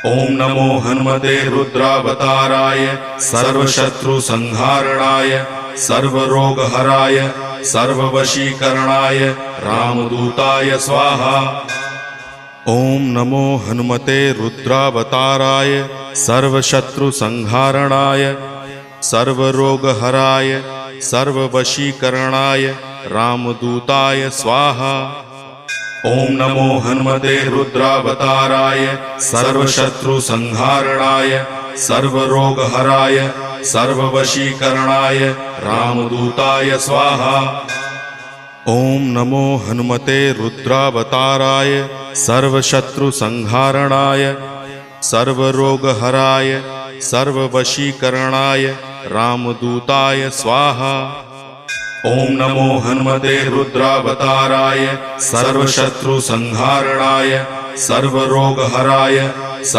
ओम नमो हनुमते रुद्रावताराय सर्वशत्रुसंहारणाय सर्वरोगहराय सर्ववशीकरणाय रामदूताय स्वाहा। ओम नमो हनुमते रुद्रावताराय सर्वशत्रुसंहारणाय सर्वरोगहराय सर्ववशीकरणाय रामदूताय स्वाहा। ओम नमो हनुमते रुद्रावताराय सर्वशत्रुसंहारणाय सर्वरोगहराय सर्ववशीकरणाय रामदूताय स्वाहा। ओम नमो हनुमते रुद्रावताराय सर्वशत्रुसंहारणाय सर्वरोगहराय सर्ववशीकरणाय रामदूताय स्वाहा। ओम नमो हनुमते रुद्रावताराय सर्वशत्रुसंहारणाय सर्वरोगहराय सर्व